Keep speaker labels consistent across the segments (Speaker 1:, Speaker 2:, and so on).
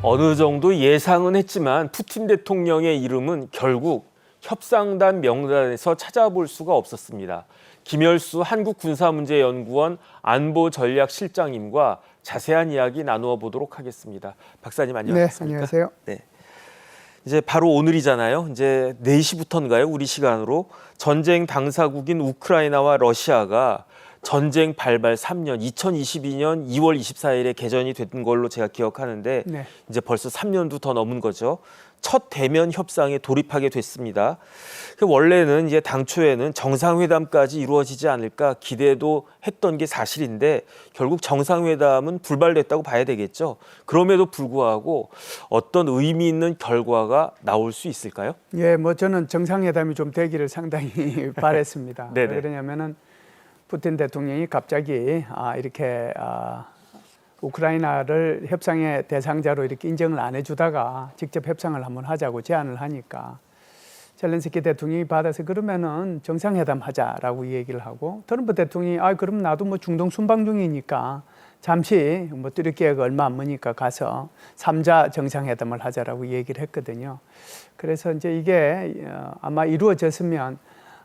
Speaker 1: 어느 정도 예상은 했지만 푸틴 대통령의 이름은 결국 협상단 명단에서 찾아볼 수가 없었습니다. 김열수 한국군사문제연구원 안보전략실장님과 자세한 이야기 나누어 보도록 하겠습니다. 박사님 안녕하십니까?
Speaker 2: 네, 안녕하세요.
Speaker 1: 네. 이제 바로 오늘이잖아요. 이제 4시부터인가요? 우리 시간으로 전쟁 당사국인 우크라이나와 러시아가 전쟁 발발 3년, 2022년 2월 24일에 개전이 된 걸로 제가 기억하는데
Speaker 2: 네.
Speaker 1: 이제 벌써 3년도 더 넘은 거죠. 첫 대면 협상에 돌입하게 됐습니다. 원래는 이제 당초에는 정상회담까지 이루어지지 않을까 기대도 했던 게 사실인데 결국 정상회담은 불발됐다고 봐야 되겠죠. 그럼에도 불구하고 어떤 의미 있는 결과가 나올 수 있을까요?
Speaker 2: 예, 뭐 저는 정상회담이 좀 되기를 상당히 바랬습니다. 왜
Speaker 1: 네네.
Speaker 2: 그러냐면은 푸틴 대통령이 갑자기 이렇게 우크라이나를 협상의 대상자로 이렇게 인정을 안 해주다가 직접 협상을 한번 하자고 제안을 하니까 젤렌스키 대통령이 받아서 그러면은 정상회담 하자라고 얘기를 하고 트럼프 대통령이 그럼 나도 뭐 중동 순방 중이니까 잠시 뭐 뚜르기가 얼마 안 머니까 가서 3자 정상회담을 하자라고 얘기를 했거든요. 그래서 이제 이게 아마 이루어졌으면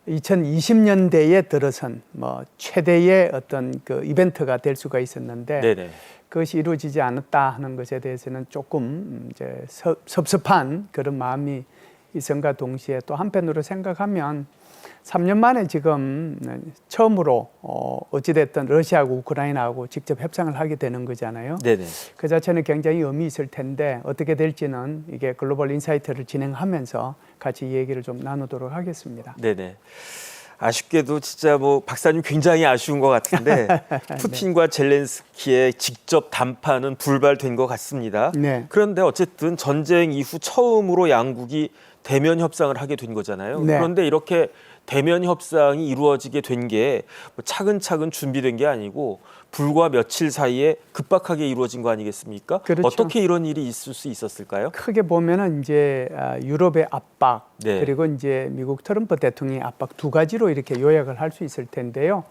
Speaker 2: 2020년대에 들어선 뭐 최대의 어떤 그 이벤트가 될 수가 있었는데
Speaker 1: 네네.
Speaker 2: 그것이 이루어지지 않았다 하는 것에 대해서는 조금 이제 섭섭한 그런 마음이 있음과 동시에 또 한편으로 생각하면 3년 만에 지금 처음으로 어찌됐든 러시아하고 우크라이나하고 직접 협상을 하게 되는 거잖아요.
Speaker 1: 네네.
Speaker 2: 그 자체는 굉장히 의미 있을 텐데 어떻게 될지는 이게 글로벌 인사이트를 진행하면서 같이 얘기를 좀 나누도록 하겠습니다.
Speaker 1: 네네. 아쉽게도 진짜 뭐 박사님 굉장히 아쉬운 것 같은데 푸틴과 젤렌스키의 직접 담판은 불발된 것 같습니다.
Speaker 2: 네.
Speaker 1: 그런데 어쨌든 전쟁 이후 처음으로 양국이 대면 협상을 하게 된 거잖아요.
Speaker 2: 네.
Speaker 1: 그런데 이렇게 대면 협상이 이루어지게 된 게 차근차근 준비된 게 아니고 불과 며칠 사이에 급박하게 이루어진 거 아니겠습니까?
Speaker 2: 그렇죠.
Speaker 1: 어떻게 이런 일이 있을 수 있었을까요?
Speaker 2: 크게 보면은 이제 유럽의 압박
Speaker 1: 네.
Speaker 2: 그리고 이제 미국 트럼프 대통령의 압박 두 가지로 이렇게 요약을 할 수 있을 텐데요.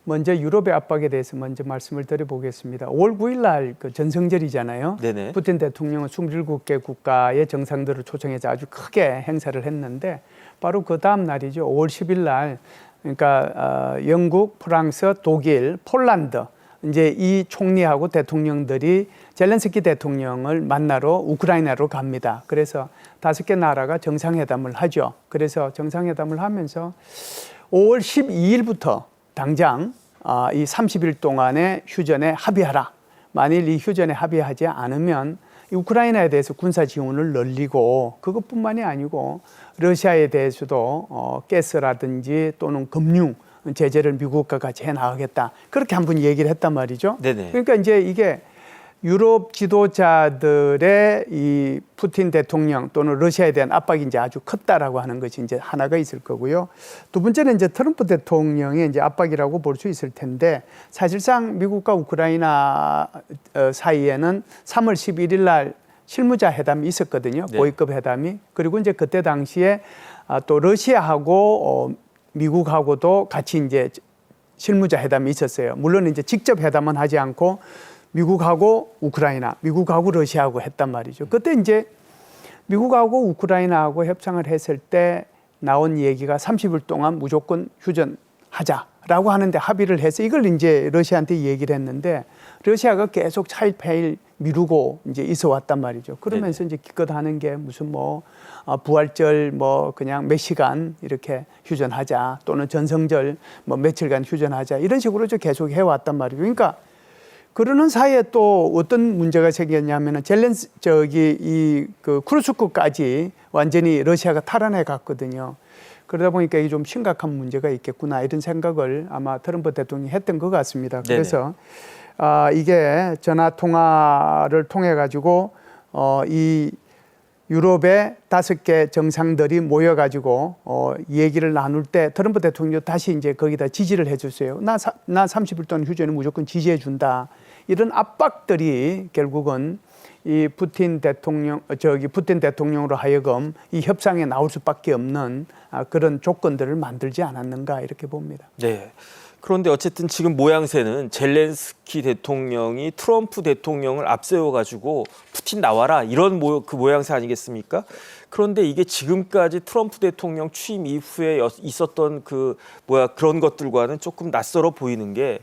Speaker 2: 먼저 유럽의 압박에 대해서 먼저 말씀을 드려보겠습니다. 5월 9일 날 그 전성절이잖아요.
Speaker 1: 네네.
Speaker 2: 푸틴 대통령은 27개 국가의 정상들을 초청해서 아주 크게 행사를 했는데 바로 그 다음 날이죠. 5월 10일 날 그러니까 영국, 프랑스, 독일, 폴란드 이제 이 총리하고 대통령들이 젤렌스키 대통령을 만나러 우크라이나로 갑니다. 그래서 5개 나라가 정상회담을 하죠. 그래서 정상회담을 하면서 5월 12일부터 당장 이 30일 동안의 휴전에 합의하라. 만일 이 휴전에 합의하지 않으면 우크라이나에 대해서 군사 지원을 늘리고 그것뿐만이 아니고 러시아에 대해서도 가스라든지 또는 금융 제재를 미국과 같이 해나가겠다. 그렇게 한번 얘기를 했단 말이죠.
Speaker 1: 네네.
Speaker 2: 그러니까 이제 이게 유럽 지도자들의 이 푸틴 대통령 또는 러시아에 대한 압박이 이제 아주 컸다라고 하는 것이 이제 하나가 있을 거고요. 두 번째는 이제 트럼프 대통령의 이제 압박이라고 볼 수 있을 텐데 사실상 미국과 우크라이나 사이에는 3월 11일 날 실무자 회담이 있었거든요.
Speaker 1: 네.
Speaker 2: 고위급 회담이. 그리고 이제 그때 당시에 또 러시아하고 미국하고도 같이 이제 실무자 회담이 있었어요. 물론 이제 직접 회담은 하지 않고 미국하고 우크라이나, 미국하고 러시아하고 했단 말이죠. 그때 이제 미국하고 우크라이나하고 협상을 했을 때 나온 얘기가 30일 동안 무조건 휴전하자라고 하는데 합의를 해서 이걸 이제 러시아한테 얘기를 했는데 러시아가 계속 차일피일 미루고 이제 있어 왔단 말이죠. 그러면서 이제 기껏 하는 게 무슨 뭐 부활절 뭐 그냥 몇 시간 이렇게 휴전하자 또는 전성절 뭐 며칠간 휴전하자 이런 식으로 계속 해왔단 말이죠. 그러니까 그러는 사이에 또 어떤 문제가 생겼냐면은 그 쿠르스크까지 완전히 러시아가 탈환해 갔거든요. 그러다 보니까 이게 좀 심각한 문제가 있겠구나 이런 생각을 아마 트럼프 대통령이 했던 것 같습니다. 그래서 이게 전화 통화를 통해 가지고 이 유럽의 5개 정상들이 모여 가지고 얘기를 나눌 때 트럼프 대통령이 다시 이제 거기다 지지를 해줬어요. 나 30일 동안 휴전을 무조건 지지해 준다. 이런 압박들이 결국은 이 푸틴 대통령으로 하여금 이 협상에 나올 수밖에 없는 그런 조건들을 만들지 않았는가 이렇게 봅니다.
Speaker 1: 네. 그런데 어쨌든 지금 모양새는 젤렌스키 대통령이 트럼프 대통령을 앞세워가지고 푸틴 나와라 이런 그 모양새 아니겠습니까? 그런데 이게 지금까지 트럼프 대통령 취임 이후에 있었던 그런 것들과는 조금 낯설어 보이는 게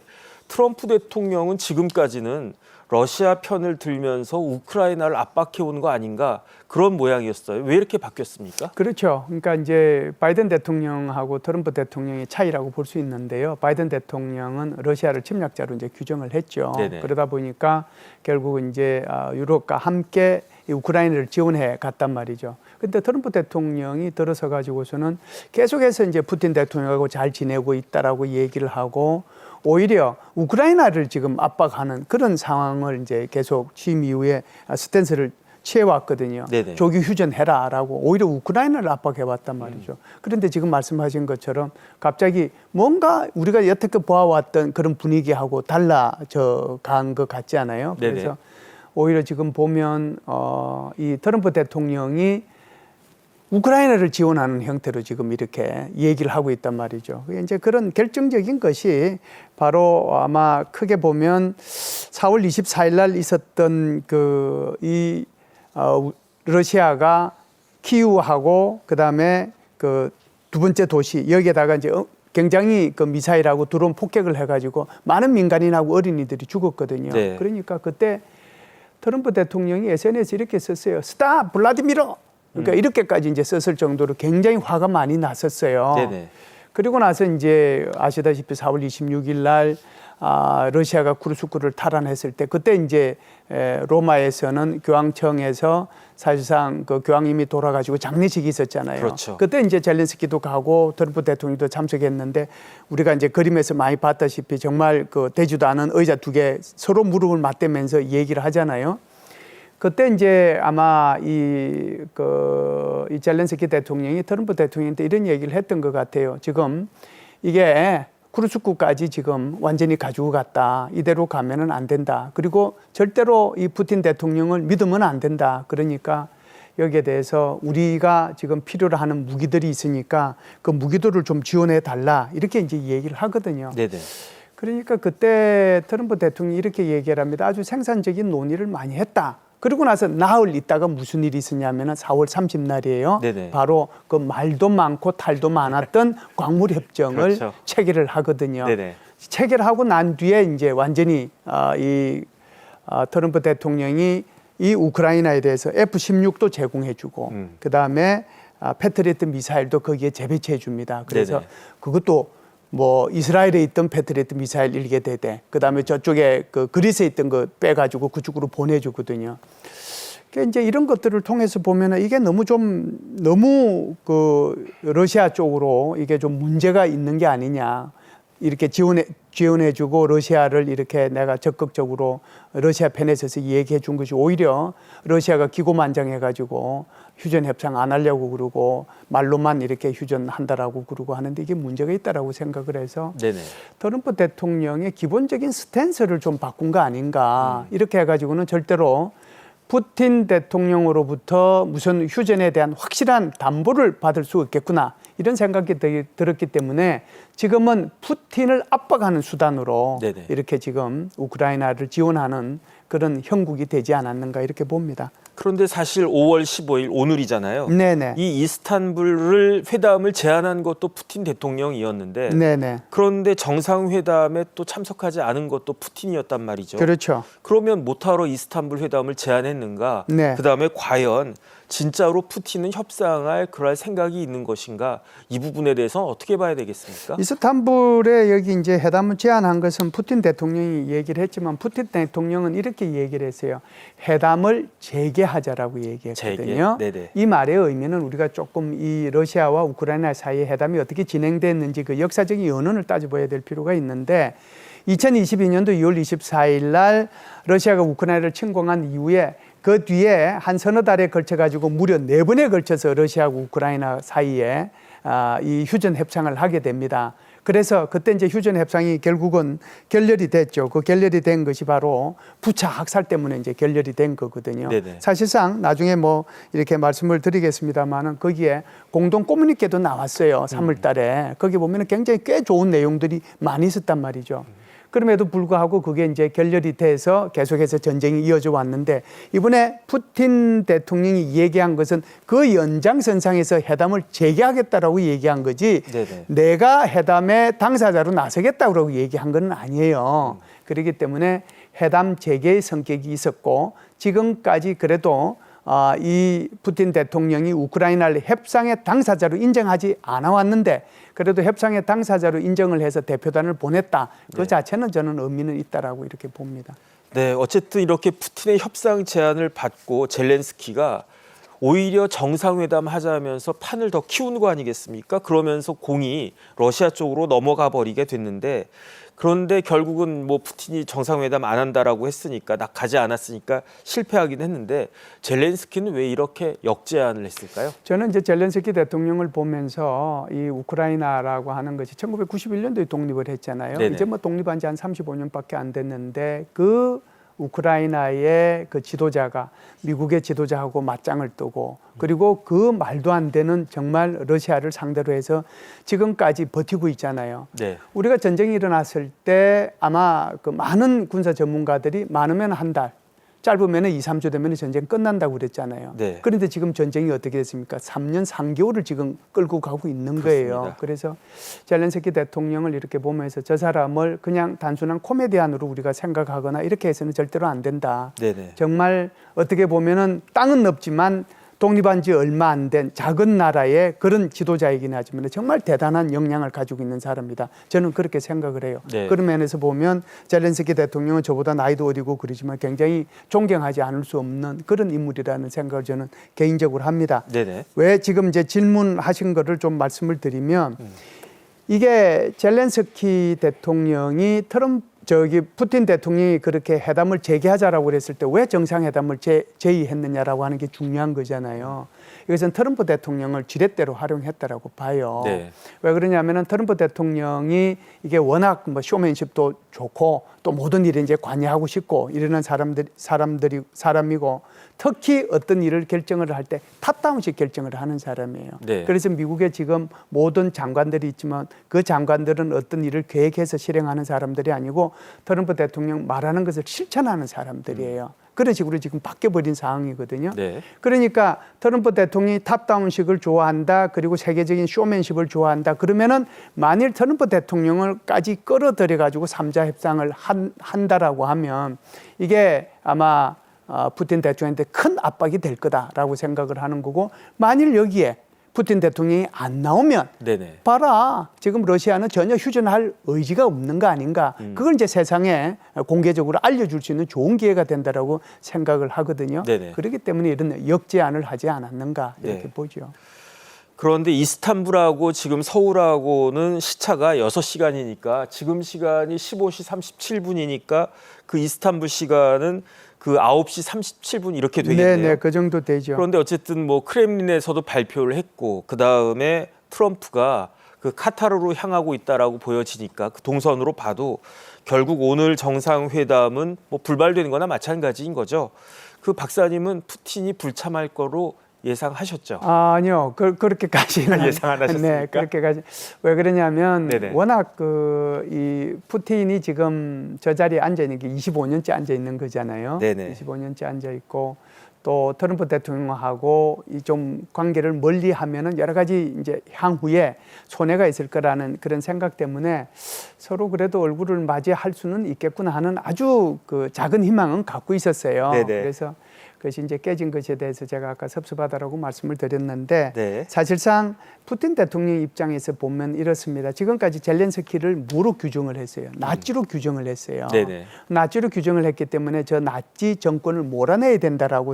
Speaker 1: 트럼프 대통령은 지금까지는 러시아 편을 들면서 우크라이나를 압박해 오는 거 아닌가 그런 모양이었어요. 왜 이렇게 바뀌었습니까?
Speaker 2: 그렇죠. 그러니까 이제 바이든 대통령하고 트럼프 대통령의 차이라고 볼 수 있는데요. 바이든 대통령은 러시아를 침략자로 이제 규정을 했죠.
Speaker 1: 네네.
Speaker 2: 그러다 보니까 결국 이제 유럽과 함께 이 우크라이나를 지원해 갔단 말이죠. 근데 트럼프 대통령이 들어서 가지고서는 계속해서 이제 푸틴 대통령하고 잘 지내고 있다라고 얘기를 하고 오히려 우크라이나를 지금 압박하는 그런 상황을 이제 계속 취임 이후에 스탠스를 취해왔거든요.
Speaker 1: 네네.
Speaker 2: 조기 휴전해라라고 오히려 우크라이나를 압박해왔단 말이죠. 그런데 지금 말씀하신 것처럼 갑자기 뭔가 우리가 여태껏 보아왔던 그런 분위기하고 달라져 간 것 같지 않아요?
Speaker 1: 네네.
Speaker 2: 그래서 오히려 지금 보면 이 트럼프 대통령이 우크라이나를 지원하는 형태로 지금 이렇게 얘기를 하고 있단 말이죠. 이제 그런 결정적인 것이 바로 아마 크게 보면 4월 24일 날 있었던 러시아가 키우하고 그다음에 그 두 번째 도시 여기에다가 이제 굉장히 그 미사일하고 드론 폭격을 해가지고 많은 민간인하고 어린이들이 죽었거든요.
Speaker 1: 네.
Speaker 2: 그러니까 그때 트럼프 대통령이 SNS에 이렇게 썼어요. 스탑 블라디미르. 그러니까 이렇게까지 이제 썼을 정도로 굉장히 화가 많이 났었어요.
Speaker 1: 네네.
Speaker 2: 그리고 나서 이제 아시다시피 4월 26일 날 러시아가 쿠르스크를 탈환했을 때 그때 이제 로마에서는 교황청에서 사실상 그 교황님이 돌아가지고 장례식이 있었잖아요.
Speaker 1: 그렇죠.
Speaker 2: 그때 이제 젤렌스키도 가고 트럼프 대통령도 참석했는데 우리가 이제 그림에서 많이 봤다시피 정말 그 되지도 않은 의자 두 개 서로 무릎을 맞대면서 얘기를 하잖아요. 그때 이제 아마 이 젤렌스키 대통령이 트럼프 대통령한테 이런 얘기를 했던 것 같아요. 지금 이게 쿠르스크까지 지금 완전히 가지고 갔다. 이대로 가면은 안 된다. 그리고 절대로 이 푸틴 대통령을 믿으면 안 된다. 그러니까 여기에 대해서 우리가 지금 필요로 하는 무기들이 있으니까 그 무기들을 좀 지원해 달라. 이렇게 이제 얘기를 하거든요.
Speaker 1: 네네.
Speaker 2: 그러니까 그때 트럼프 대통령이 이렇게 얘기를 합니다. 아주 생산적인 논의를 많이 했다. 그리고 나서 나흘 있다가 무슨 일이 있었냐면은 4월 30날이에요.
Speaker 1: 네네.
Speaker 2: 바로 그 말도 많고 탈도 많았던 광물 협정을
Speaker 1: 그렇죠.
Speaker 2: 체결을 하거든요.
Speaker 1: 네네.
Speaker 2: 체결하고 난 뒤에 이제 완전히 트럼프 대통령이 이 우크라이나에 대해서 F-16도 제공해주고 그 다음에 패트리어트 미사일도 거기에 재배치해 줍니다. 그래서
Speaker 1: 네네.
Speaker 2: 그것도 뭐 이스라엘에 있던 패트리어트 미사일 일개 대대, 그 다음에 저쪽에 그 그리스에 있던 거 빼가지고 그쪽으로 보내주거든요. 그러니까 이제 이런 것들을 통해서 보면은 이게 너무 그 러시아 쪽으로 이게 좀 문제가 있는 게 아니냐. 이렇게 지원해주고 러시아를 이렇게 내가 적극적으로 러시아 편에 서서 얘기해 준 것이 오히려 러시아가 기고만장해가지고 휴전 협상 안 하려고 그러고 말로만 이렇게 휴전한다라고 그러고 하는데 이게 문제가 있다라고 생각을 해서
Speaker 1: 네네.
Speaker 2: 트럼프 대통령의 기본적인 스탠스를 좀 바꾼 거 아닌가 이렇게 해가지고는 절대로 푸틴 대통령으로부터 무슨 휴전에 대한 확실한 담보를 받을 수 없겠구나 이런 생각이 들었기 때문에 지금은 푸틴을 압박하는 수단으로
Speaker 1: 네네.
Speaker 2: 이렇게 지금 우크라이나를 지원하는 그런 형국이 되지 않았는가 이렇게 봅니다.
Speaker 1: 그런데 사실 5월 15일 오늘이잖아요.
Speaker 2: 네네.
Speaker 1: 이 이스탄불 회담을 제안한 것도 푸틴 대통령이었는데
Speaker 2: 네네.
Speaker 1: 그런데 정상회담에 또 참석하지 않은 것도 푸틴이었단 말이죠.
Speaker 2: 그렇죠.
Speaker 1: 그러면 못하러 이스탄불 회담을 제안했는가?
Speaker 2: 네.
Speaker 1: 그다음에 과연 진짜로 푸틴은 협상할 그럴 생각이 있는 것인가? 이 부분에 대해서 어떻게 봐야 되겠습니까?
Speaker 2: 이스탄불에 여기 이제 회담을 제안한 것은 푸틴 대통령이 얘기를 했지만 푸틴 대통령은 이렇게 얘기를 했어요. 회담을 재개하자라고 얘기했거든요.
Speaker 1: 재개? 네네.
Speaker 2: 이 말의 의미는 우리가 조금 이 러시아와 우크라이나 사이의 회담이 어떻게 진행됐는지 그 역사적인 연원을 따져봐야 될 필요가 있는데 2022년도 2월 24일 날 러시아가 우크라이나를 침공한 이후에 그 뒤에 한 서너 달에 걸쳐 가지고 무려 4번에 걸쳐서 러시아하고 우크라이나 사이에 이 휴전 협상을 하게 됩니다. 그래서 그때 이제 휴전 협상이 결국은 결렬이 됐죠. 그 결렬이 된 것이 바로 부차 학살 때문에 이제 결렬이 된 거거든요.
Speaker 1: 네네.
Speaker 2: 사실상 나중에 뭐 이렇게 말씀을 드리겠습니다만은 거기에 공동 꼬뮤니케도 나왔어요. 3월 달에. 거기 보면은 굉장히 꽤 좋은 내용들이 많이 있었단 말이죠. 그럼에도 불구하고 그게 이제 결렬이 돼서 계속해서 전쟁이 이어져 왔는데 이번에 푸틴 대통령이 얘기한 것은 그 연장선상에서 회담을 재개하겠다라고 얘기한 거지
Speaker 1: 네네.
Speaker 2: 내가 회담의 당사자로 나서겠다고 얘기한 건 아니에요. 그렇기 때문에 회담 재개의 성격이 있었고 지금까지 그래도 이 푸틴 대통령이 우크라이나를 협상의 당사자로 인정하지 않아 왔는데 그래도 협상의 당사자로 인정을 해서 대표단을 보냈다. 그
Speaker 1: 네.
Speaker 2: 자체는 저는 의미는 있다라고 이렇게 봅니다.
Speaker 1: 네, 어쨌든 이렇게 푸틴의 협상 제안을 받고 젤렌스키가 오히려 정상회담 하자면서 판을 더 키우는 거 아니겠습니까? 그러면서 공이 러시아 쪽으로 넘어가 버리게 됐는데 그런데 결국은 뭐 푸틴이 정상회담 안 한다라고 했으니까 가지 않았으니까 실패하긴 했는데 젤렌스키는 왜 이렇게 역제안을 했을까요?
Speaker 2: 저는 이제 젤렌스키 대통령을 보면서 이 우크라이나라고 하는 것이 1991년도에 독립을 했잖아요.
Speaker 1: 네네.
Speaker 2: 이제 뭐 독립한 지 한 35년밖에 안 됐는데 그 우크라이나의 그 지도자가 미국의 지도자하고 맞짱을 뜨고 그리고 그 말도 안 되는 정말 러시아를 상대로 해서 지금까지 버티고 있잖아요.
Speaker 1: 네.
Speaker 2: 우리가 전쟁이 일어났을 때 아마 그 많은 군사 전문가들이 많으면 한 달, 짧으면 2, 3주 되면 전쟁 끝난다고 그랬잖아요.
Speaker 1: 네.
Speaker 2: 그런데 지금 전쟁이 어떻게 됐습니까? 3년 3개월을 지금 끌고 가고 있는 거예요.
Speaker 1: 그렇습니다.
Speaker 2: 그래서 젤렌스키 대통령을 이렇게 보면서 저 사람을 그냥 단순한 코미디안으로 우리가 생각하거나 이렇게 해서는 절대로 안 된다.
Speaker 1: 네네.
Speaker 2: 정말 어떻게 보면은 땅은 없지만 독립한 지 얼마 안 된 작은 나라의 그런 지도자이긴 하지만 정말 대단한 역량을 가지고 있는 사람이다. 저는 그렇게 생각을 해요.
Speaker 1: 네.
Speaker 2: 그런 면에서 보면 젤렌스키 대통령은 저보다 나이도 어리고 그러지만 굉장히 존경하지 않을 수 없는 그런 인물이라는 생각을 저는 개인적으로 합니다.
Speaker 1: 네네.
Speaker 2: 왜 지금 이제 질문하신 거를 좀 말씀을 드리면 이게 젤렌스키 대통령이 푸틴 대통령이 그렇게 회담을 재개하자라고 그랬을 때 왜 정상회담을 제의했느냐라고 하는 게 중요한 거잖아요. 이것은 트럼프 대통령을 지렛대로 활용했다라고 봐요.
Speaker 1: 네.
Speaker 2: 왜 그러냐면은 트럼프 대통령이 이게 워낙 뭐 쇼맨십도 좋고 또 모든 일에 이제 관여하고 싶고 이러는 사람이고 특히 어떤 일을 결정을 할 때 탑다운식 결정을 하는 사람이에요.
Speaker 1: 네.
Speaker 2: 그래서 미국에 지금 모든 장관들이 있지만 그 장관들은 어떤 일을 계획해서 실행하는 사람들이 아니고 트럼프 대통령 말하는 것을 실천하는 사람들이에요. 그런 식으로 지금 바뀌어버린 상황이거든요.
Speaker 1: 네.
Speaker 2: 그러니까 트럼프 대통령이 탑다운식을 좋아한다. 그리고 세계적인 쇼맨십을 좋아한다. 그러면은 만일 트럼프 대통령을까지 끌어들여가지고 3자 협상을 한다라고 하면 이게 아마 푸틴 대통령한테 큰 압박이 될 거다라고 생각을 하는 거고 만일 여기에 푸틴 대통령이 안 나오면
Speaker 1: 네네.
Speaker 2: 봐라 지금 러시아는 전혀 휴전할 의지가 없는 거 아닌가 그걸 이제 세상에 공개적으로 알려줄 수 있는 좋은 기회가 된다라고 생각을 하거든요.
Speaker 1: 네네.
Speaker 2: 그렇기 때문에 이런 역제안을 하지 않았는가 이렇게
Speaker 1: 네.
Speaker 2: 보죠.
Speaker 1: 그런데 이스탄불하고 지금 서울하고는 시차가 6시간이니까 지금 시간이 15시 37분이니까 그 이스탄불 시간은 그 9시 37분 이렇게 되겠네요.
Speaker 2: 네, 그 정도 되죠.
Speaker 1: 그런데 어쨌든 뭐 크렘린에서도 발표를 했고 그 다음에 트럼프가 그 카타르로 향하고 있다라고 보여지니까 그 동선으로 봐도 결국 오늘 정상회담은 뭐 불발되는 거나 마찬가지인 거죠. 그 박사님은 푸틴이 불참할 거로 예상하셨죠?
Speaker 2: 아니요, 그렇게까지는
Speaker 1: 예상 안 하셨습니까?
Speaker 2: 네, 그렇게까지 왜 그러냐면
Speaker 1: 네네.
Speaker 2: 워낙 이 푸틴이 지금 저 자리에 앉아 있는 게 25년째 앉아 있는 거잖아요.
Speaker 1: 네네.
Speaker 2: 25년째 앉아 있고 또 트럼프 대통령하고 이 좀 관계를 멀리하면은 여러 가지 이제 향후에 손해가 있을 거라는 그런 생각 때문에 서로 그래도 얼굴을 맞이할 수는 있겠구나 하는 아주 그 작은 희망은 갖고 있었어요.
Speaker 1: 네네.
Speaker 2: 그래서 그것이 이제 깨진 것에 대해서 제가 아까 섭섭하다라고 말씀을 드렸는데
Speaker 1: 네.
Speaker 2: 사실상 푸틴 대통령 입장에서 보면 이렇습니다. 지금까지 젤렌스키를 뭐로 규정을 했어요? 나치로 규정을 했어요.
Speaker 1: 네네.
Speaker 2: 나치로 규정을 했기 때문에 저 나치 정권을 몰아내야 된다라고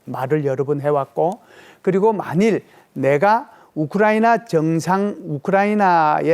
Speaker 2: 말을 여러 번 해왔고 그리고 만일 내가 우크라이나의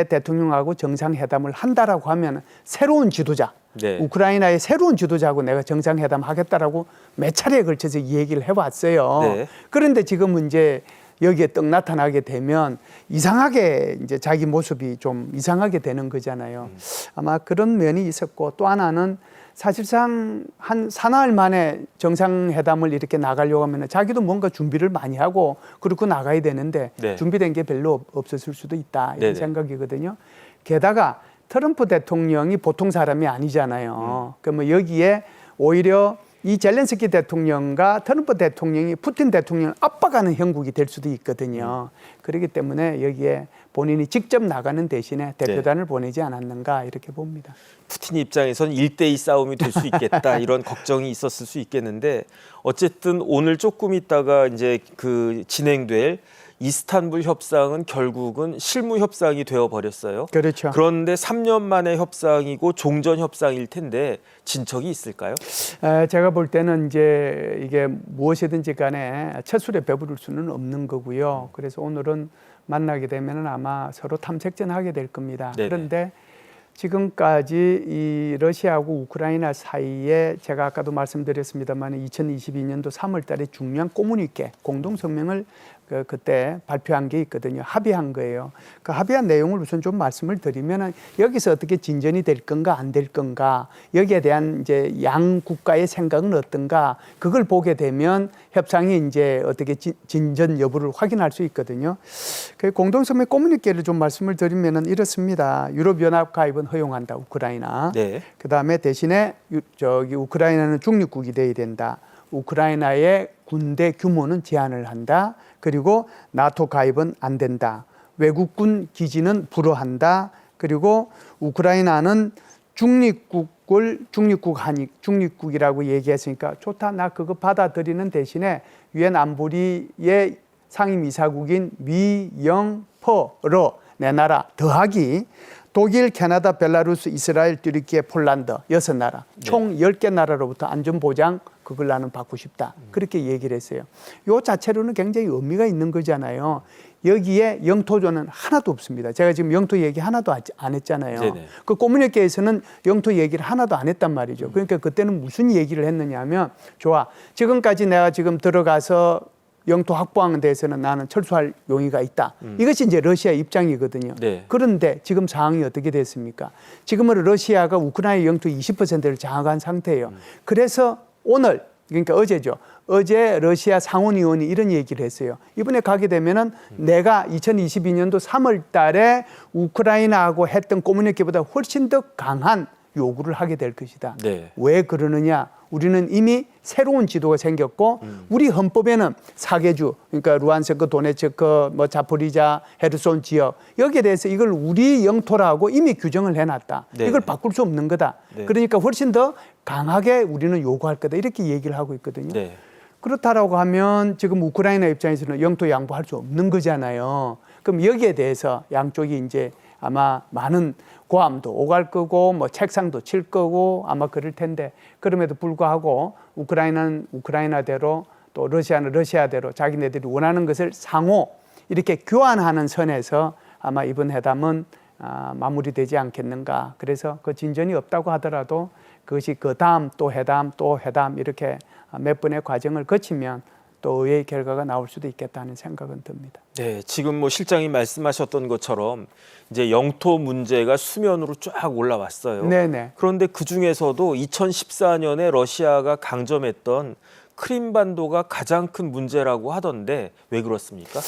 Speaker 2: 대통령하고 정상회담을 한다라고 하면 새로운 지도자
Speaker 1: 네.
Speaker 2: 우크라이나의 새로운 지도자하고 내가 정상회담 하겠다라고 몇 차례에 걸쳐서 이 얘기를 해왔어요.
Speaker 1: 네.
Speaker 2: 그런데 지금은 이제 여기에 떡 나타나게 되면 이상하게 이제 자기 모습이 좀 이상하게 되는 거잖아요. 아마 그런 면이 있었고 또 하나는 사실상 한 사나흘 만에 정상회담을 이렇게 나가려고 하면 자기도 뭔가 준비를 많이 하고 그렇고 나가야 되는데
Speaker 1: 네.
Speaker 2: 준비된 게 별로 없었을 수도 있다 이런
Speaker 1: 네네.
Speaker 2: 생각이거든요. 게다가 트럼프 대통령이 보통 사람이 아니잖아요. 그러면 여기에 오히려 이 젤렌스키 대통령과 트럼프 대통령이 푸틴 대통령을 압박하는 형국이 될 수도 있거든요. 그렇기 때문에 여기에 본인이 직접 나가는 대신에 대표단을 보내지 않았는가 이렇게 봅니다.
Speaker 1: 푸틴 입장에선 1대2 싸움이 될 수 있겠다 이런 걱정이 있었을 수 있겠는데 어쨌든 오늘 조금 있다가 이제 그 진행될 이스탄불 협상은 결국은 실무 협상이 되어 버렸어요.
Speaker 2: 그렇죠.
Speaker 1: 그런데 3년 만의 협상이고 종전 협상일 텐데 진척이 있을까요?
Speaker 2: 제가 볼 때는 이제 이게 무엇이든지 간에 첫 술에 배부를 수는 없는 거고요. 그래서 오늘은 만나게 되면 아마 서로 탐색전 하게 될 겁니다.
Speaker 1: 네네.
Speaker 2: 그런데 지금까지 이 러시아하고 우크라이나 사이에 제가 아까도 말씀드렸습니다만 2022년도 3월 달에 중요한 꼬무니케 공동성명을 그때 발표한 게 있거든요. 합의한 거예요. 그 합의한 내용을 우선 좀 말씀을 드리면은 여기서 어떻게 진전이 될 건가 안 될 건가 여기에 대한 이제 양 국가의 생각은 어떤가 그걸 보게 되면 협상이 이제 어떻게 진전 여부를 확인할 수 있거든요. 그 공동성명 꼬무니케를 좀 말씀을 드리면은 이렇습니다. 유럽연합 가입은 허용한다. 우크라이나.
Speaker 1: 네.
Speaker 2: 그다음에 대신에 우크라이나는 중립국이 돼야 된다. 우크라이나의 군대 규모는 제한을 한다. 그리고 나토 가입은 안 된다. 외국군 기지는 불허한다. 그리고 우크라이나는 중립국이라고 얘기했으니까 좋다. 나 그거 받아들이는 대신에 유엔 안보리의 상임이사국인 미, 영, 퍼, 러 네 나라 더하기 독일, 캐나다, 벨라루스, 이스라엘, 튀르키예, 폴란드 6나라 총 10개 나라로부터 안전보장 그걸 나는 받고 싶다. 그렇게 얘기를 했어요. 요 자체로는 굉장히 의미가 있는 거잖아요. 여기에 영토조는 하나도 없습니다. 제가 지금 영토 얘기 하나도 안 했잖아요.
Speaker 1: 네네.
Speaker 2: 그 꼬무니케에서는 영토 얘기를 하나도 안 했단 말이죠. 그러니까 그때는 무슨 얘기를 했느냐 하면 좋아. 지금까지 내가 지금 들어가서 영토 확보하는 데에서는 나는 철수할 용의가 있다. 이것이 이제 러시아 입장이거든요.
Speaker 1: 네.
Speaker 2: 그런데 지금 상황이 어떻게 됐습니까? 지금은 러시아가 우크라이나 영토 20%를 장악한 상태예요. 그래서 오늘 그러니까 어제죠. 어제 러시아 상원의원이 이런 얘기를 했어요. 이번에 가게 되면은 내가 2022년도 3월 달에 우크라이나하고 했던 꼬무니케보다 훨씬 더 강한 요구를 하게 될 것이다.
Speaker 1: 네.
Speaker 2: 왜 그러느냐? 우리는 이미 새로운 지도가 생겼고 우리 헌법에는 사개주 그러니까 루안스크, 도네츠크, 뭐 자포리자, 헤르손 지역 여기에 대해서 이걸 우리 영토라고 이미 규정을 해놨다.
Speaker 1: 네.
Speaker 2: 이걸 바꿀 수 없는 거다.
Speaker 1: 네.
Speaker 2: 그러니까 훨씬 더 강하게 우리는 요구할 거다. 이렇게 얘기를 하고 있거든요.
Speaker 1: 네.
Speaker 2: 그렇다라고 하면 지금 우크라이나 입장에서는 영토 양보할 수 없는 거잖아요. 그럼 여기에 대해서 양쪽이 이제 아마 많은 고함도 오갈 거고 뭐 책상도 칠 거고 아마 그럴 텐데 그럼에도 불구하고 우크라이나는 우크라이나대로 또 러시아는 러시아대로 자기네들이 원하는 것을 상호 이렇게 교환하는 선에서 아마 이번 회담은 마무리되지 않겠는가. 그래서 그 진전이 없다고 하더라도 그것이 그 다음 또 회담 이렇게 몇 번의 과정을 거치면 또 의외의 결과가 나올 수도 있겠다는 생각은 듭니다.
Speaker 1: 네, 지금 뭐 실장이 말씀하셨던 것처럼 이제 영토 문제가 수면으로 쫙 올라왔어요.
Speaker 2: 네네.
Speaker 1: 그런데 그 중에서도 2014년에 러시아가 강점했던 크림반도가 가장 큰 문제라고 하던데 왜 그렇습니까?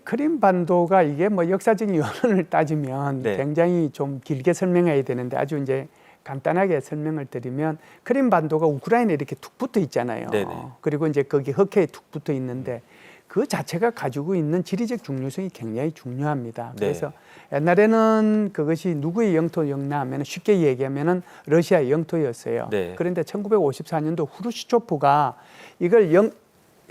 Speaker 2: 크림반도가 이게 뭐 역사적인 연원을 따지면
Speaker 1: 네.
Speaker 2: 굉장히 좀 길게 설명해야 되는데 아주 이제 간단하게 설명을 드리면 크림반도가 우크라이나에 이렇게 툭 붙어 있잖아요.
Speaker 1: 네네.
Speaker 2: 그리고 이제 거기 흑해에 툭 붙어 있는데 그 자체가 가지고 있는 지리적 중요성이 굉장히 중요합니다. 그래서 옛날에는 그것이 누구의 영토였나 하면 쉽게 얘기하면은 러시아의 영토였어요.
Speaker 1: 네.
Speaker 2: 그런데 1954년도 후르시초프가 이걸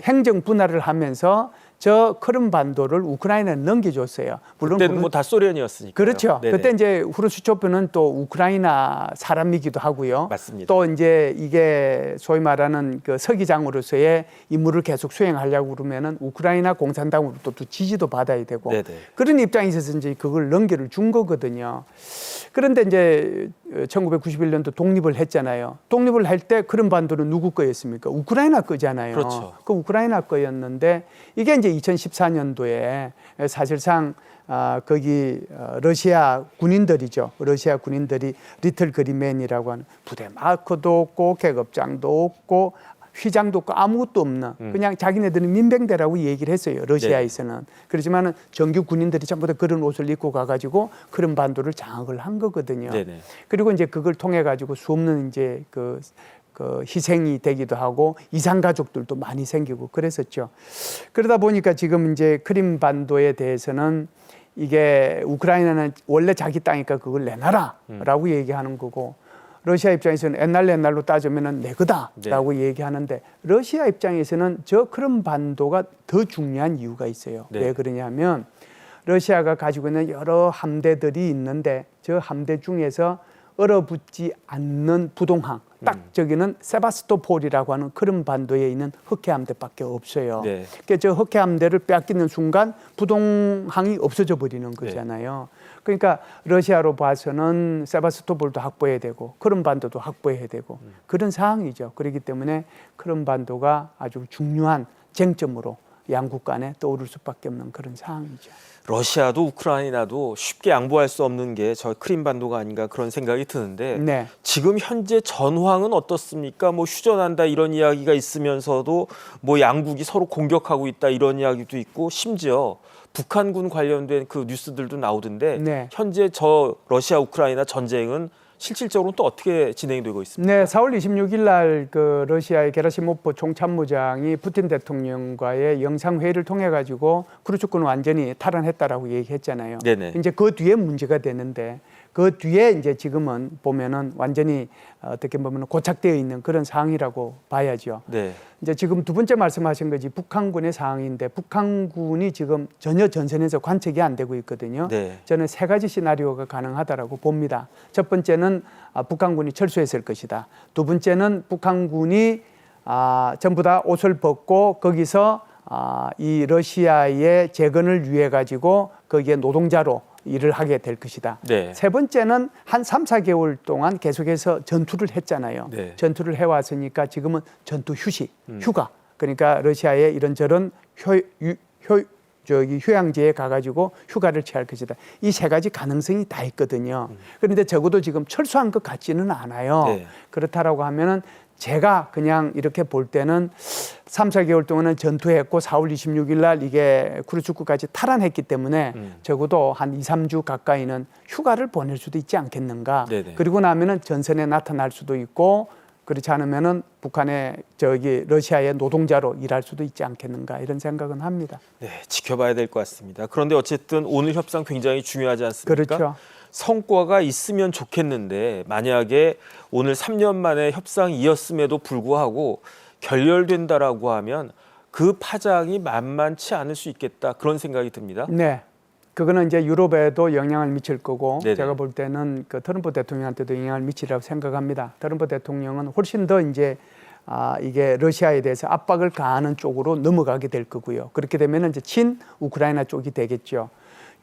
Speaker 2: 행정 분할을 하면서 저 크림반도를 우크라이나에 넘겨줬어요. 물론
Speaker 1: 그때는 뭐 다 소련이었으니까.
Speaker 2: 그렇죠. 그때 이제 후르시초프는 또 우크라이나 사람이기도 하고요.
Speaker 1: 맞습니다.
Speaker 2: 또 이제 이게 소위 말하는 그 서기장으로서의 임무를 계속 수행하려고 그러면은 우크라이나 공산당으로부터 또 지지도 받아야 되고
Speaker 1: 네네.
Speaker 2: 그런 입장에 있어서 이제 그걸 넘겨를 준 거거든요. 그런데 이제 1991년도 독립을 했잖아요. 독립을 할 때 크림반도는 누구 거였습니까? 우크라이나 거잖아요.
Speaker 1: 그렇죠.
Speaker 2: 그 우크라이나 거였는데 이게 이제 2014년도에 사실상 거기 러시아 군인들이죠. 러시아 군인들이 리틀 그린맨이라고 하는 부대 마크도 없고 계급장도 없고 휘장도 없고 아무것도 없는 그냥 자기네들은 민병대라고 얘기를 했어요. 러시아에서는. 그렇지만은 정규 군인들이 전부 다 그런 옷을 입고 가가지고 크림반도를 장악을 한 거거든요.
Speaker 1: 네네.
Speaker 2: 그리고 이제 그걸 통해 가지고 수없는 이제 그 희생이 되기도 하고 이산 가족들도 많이 생기고 그랬었죠. 그러다 보니까 지금 이제 크림반도에 대해서는 이게 우크라이나는 원래 자기 땅이니까 그걸 내놔라라고 얘기하는 거고. 러시아 입장에서는 옛날로 따지면은 내 거다라고 얘기하는데 러시아 입장에서는 저 크림반도가 더 중요한 이유가 있어요. 왜 그러냐면 러시아가 가지고 있는 여러 함대들이 있는데 저 함대 중에서 얼어붙지 않는 부동항 딱 저기는 세바스토폴이라고 하는 크림반도에 있는 흑해함대밖에 없어요. 그러니까 저 흑해함대를 빼앗기는 순간 부동항이 없어져 버리는 거잖아요. 그러니까 러시아로 봐서는 세바스토폴도 확보해야 되고 크림반도도 확보해야 되고 그런 상황이죠. 그렇기 때문에 크림반도가 아주 중요한 쟁점으로 양국 간에 떠오를 수밖에 없는 그런 상황이죠.
Speaker 1: 러시아도 우크라이나도 쉽게 양보할 수 없는 게 저 크림반도가 아닌가 그런 생각이 드는데 지금 현재 전황은 어떻습니까? 뭐 휴전한다 이런 이야기가 있으면서도 뭐 양국이 서로 공격하고 있다 이런 이야기도 있고 심지어 북한군 관련된 그 뉴스들도 나오던데 현재 저 러시아 우크라이나 전쟁은 실질적으로 또 어떻게 진행되고 있습니까?
Speaker 2: 네, 4월 26일 날 그 러시아의 게라시모프 총참모장이 푸틴 대통령과의 영상 회의를 통해 가지고 크루츠크는 완전히 탈환했다라고 얘기했잖아요. 이제 그 뒤에 문제가 되는데 그 뒤에 이제 지금은 보면은 완전히 어떻게 보면 고착되어 있는 그런 상황이라고 봐야죠. 이제 지금 두 번째 말씀하신 것이 북한군의 상황인데 북한군이 지금 전혀 전선에서 관측이 안 되고 있거든요. 저는 세 가지 시나리오가 가능하다라고 봅니다. 첫 번째는 북한군이 철수했을 것이다. 두 번째는 북한군이 전부 다 옷을 벗고 거기서 이 러시아의 재건을 위해 가지고 거기에 노동자로 일을 하게 될 것이다. 세 번째는 한 3, 4개월 동안 계속해서 전투를 했잖아요. 전투를 해왔으니까 지금은 전투 휴식, 휴가. 그러니까 러시아의 이런저런 휴양지에 가가지고 휴가를 취할 것이다. 이 세 가지 가능성이 다 있거든요. 그런데 적어도 지금 철수한 것 같지는 않아요. 그렇다라고 하면은 제가 그냥 이렇게 볼 때는 3, 4개월 동안은 전투했고 4월 26일 날 이게 크루츠크까지 탈환했기 때문에 적어도 한 2, 3주 가까이는 휴가를 보낼 수도 있지 않겠는가. 그리고 나면은 전선에 나타날 수도 있고 그렇지 않으면은 북한의 러시아의 노동자로 일할 수도 있지 않겠는가 이런 생각은 합니다.
Speaker 1: 지켜봐야 될 것 같습니다. 그런데 어쨌든 오늘 협상 굉장히 중요하지 않습니까?
Speaker 2: 그렇죠.
Speaker 1: 성과가 있으면 좋겠는데 만약에 오늘 3년 만에 협상이 이었음에도 불구하고 결렬된다라고 하면 그 파장이 만만치 않을 수 있겠다 그런 생각이 듭니다.
Speaker 2: 그거는 이제 유럽에도 영향을 미칠 거고 제가 볼 때는 그 트럼프 대통령한테도 영향을 미치리라고 생각합니다. 트럼프 대통령은 훨씬 더 이제 이게 러시아에 대해서 압박을 가하는 쪽으로 넘어가게 될 거고요. 그렇게 되면 이제 친 우크라이나 쪽이 되겠죠.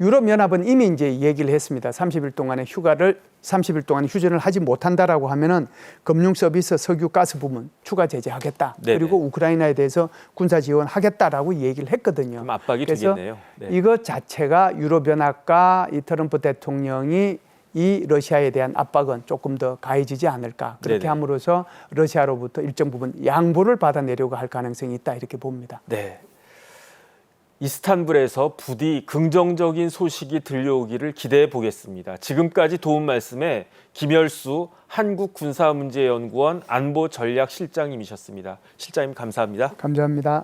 Speaker 2: 유럽연합은 이미 이제 얘기를 했습니다. 30일 동안의 휴전을 하지 못한다라고 하면은 금융 서비스, 석유, 가스 부문 추가 제재하겠다. 그리고 우크라이나에 대해서 군사 지원하겠다라고 얘기를 했거든요.
Speaker 1: 그럼 압박이
Speaker 2: 그래서
Speaker 1: 되겠네요.
Speaker 2: 이것 자체가 유럽연합과 이 트럼프 대통령이 이 러시아에 대한 압박은 조금 더 가해지지 않을까. 그렇게 함으로써 러시아로부터 일정 부분 양보를 받아내려고 할 가능성이 있다 이렇게 봅니다.
Speaker 1: 이스탄불에서 부디 긍정적인 소식이 들려오기를 기대해 보겠습니다. 지금까지 도움 말씀에 김열수 한국군사문제연구원 안보전략실장님이셨습니다. 실장님 감사합니다.
Speaker 2: 감사합니다.